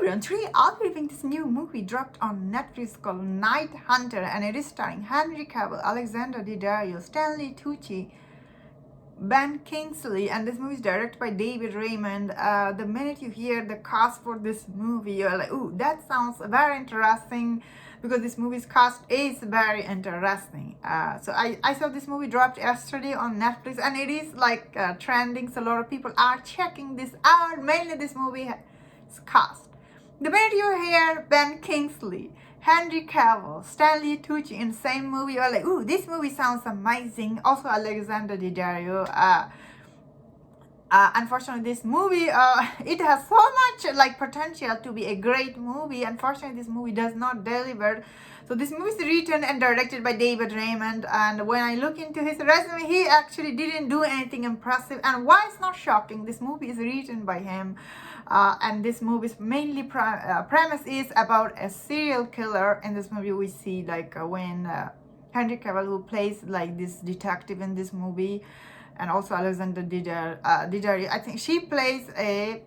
everyone, today I'll be reviewing this new movie dropped on Netflix called Night Hunter, and it is starring Henry Cavil, Alexander Daddario, Stanley Tucci, Ben Kingsley, and this movie is directed by David Raymond. The minute you hear the cast for this movie, you're like, ooh, that sounds very interesting, because this movie's cast is very interesting. So I saw this movie dropped yesterday on Netflix, and it is like trending, so a lot of people are checking this out. Mainly this movie cast. The minute you hear Ben Kingsley, Henry Cavil, Stanley Tucci in the same movie, you're like, ooh, this movie sounds amazing. Also Alexander Daddario. Unfortunately, this movie, it has so much like potential to be a great movie. Unfortunately, this movie does not deliver. So this movie is written and directed by David Raymond, and when I look into his resume, he actually didn't do anything impressive. And why it's not shocking, this movie is written by him, and this movie's mainly premise is about a serial killer. In this movie, we see like when Henry Cavil, who plays like this detective in this movie, and also Alexander Daddario, I think she plays a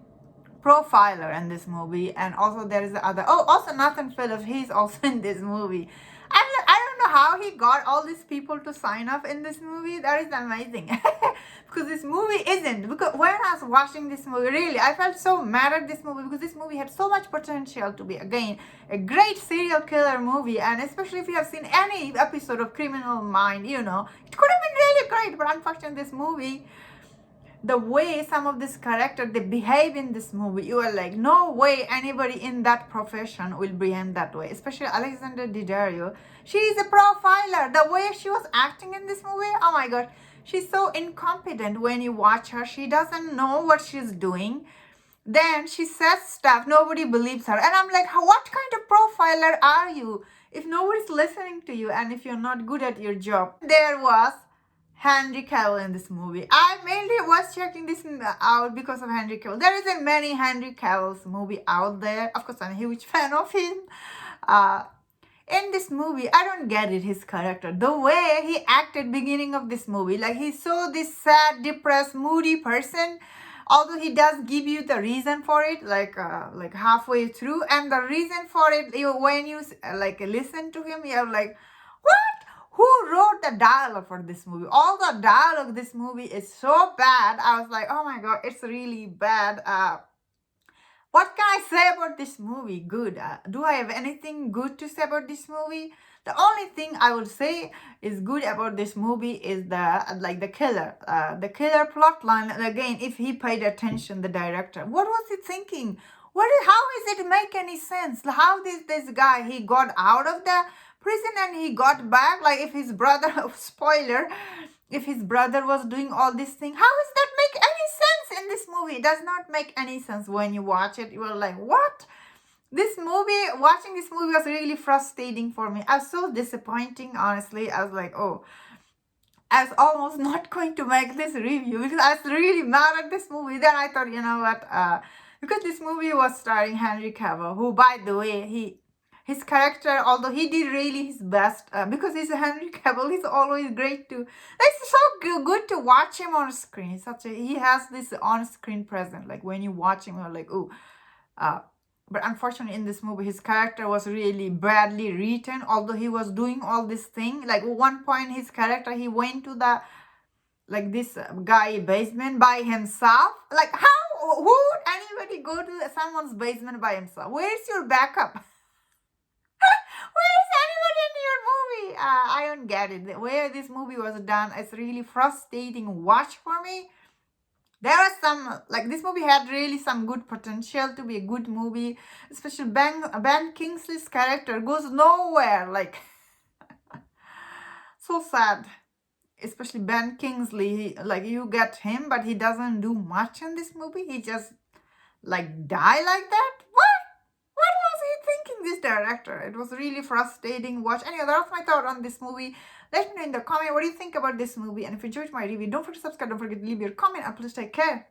profiler in this movie. And also there is the other, also Nathan Phillips, he's also in this movie. I don't know how he got all these people to sign up in this movie. That is amazing. Because this movie isn't, because when I was watching this movie, really I felt so mad at this movie, because this movie had so much potential to be, again, a great serial killer movie. And especially if you have seen any episode of Criminal Mind, you know, it could have been really great. But unfortunately, this movie, the way some of this character they behave in this movie, you are like, no way anybody in that profession will behave that way. Especially Alexander Daddario, she is a profiler. The way she was acting in this movie, oh my god, she's so incompetent. When you watch her, she doesn't know what she's doing. Then she says stuff, nobody believes her, and I'm like, what kind of profiler are you if nobody's listening to you and if you're not good at your job? There was Henry Cavil in this movie. I mainly was checking this out because of Henry Cavil. There isn't many Henry Cavill's movie out there. Of course, I'm a huge fan of him. In this movie, I don't get it, his character. The way he acted beginning of this movie, like he's so this sad, depressed, moody person. Although he does give you the reason for it, like halfway through. And the reason for it, when you like listen to him, you're like, what? Who wrote the dialogue for this movie? All the dialogue this movie is so bad. I was like, oh my god, it's really bad. What can I say about this movie? Good. Do I have anything good to say about this movie? The only thing I would say is good about this movie is the killer plot line. Again, if he paid attention, the director, what was he thinking? How is it make any sense? How did this guy, he got out of the prison and he got back? Like if his brother, spoiler, if his brother was doing all this thing, how does that make any sense in this movie? It does not make any sense. When you watch it, you are like, what? This movie, watching this movie was really frustrating for me. I was so disappointing, honestly. I was like, oh, I was almost not going to make this review because I was really mad at this movie. Then I thought, you know what, because this movie was starring Henry Cavil, who, by the way, his character, although he did really his best, because he's a Henry Cavil, he's always great to, it's so good to watch him on screen. He has this on-screen presence. Like when you watch him, you're like, oh, but unfortunately in this movie, his character was really badly written, although he was doing all this thing. Like at one point, his character, he went to the, like this guy basement by himself. Like who would anybody go to someone's basement by himself? Where's your backup? Where is anybody in your movie? I don't get it. The way this movie was done, it's really frustrating watch for me. There are some, like this movie had really some good potential to be a good movie. Especially Ben Kingsley's character goes nowhere. Like, so sad. Especially Ben Kingsley, like you get him, but he doesn't do much in this movie. He just like die like that. What was he thinking, this director? It was really frustrating watch. Anyway, that's my thought on this movie. Let me know in the comment what do you think about this movie. And if you enjoyed my review, don't forget to subscribe, don't forget to leave your comment, and please take care.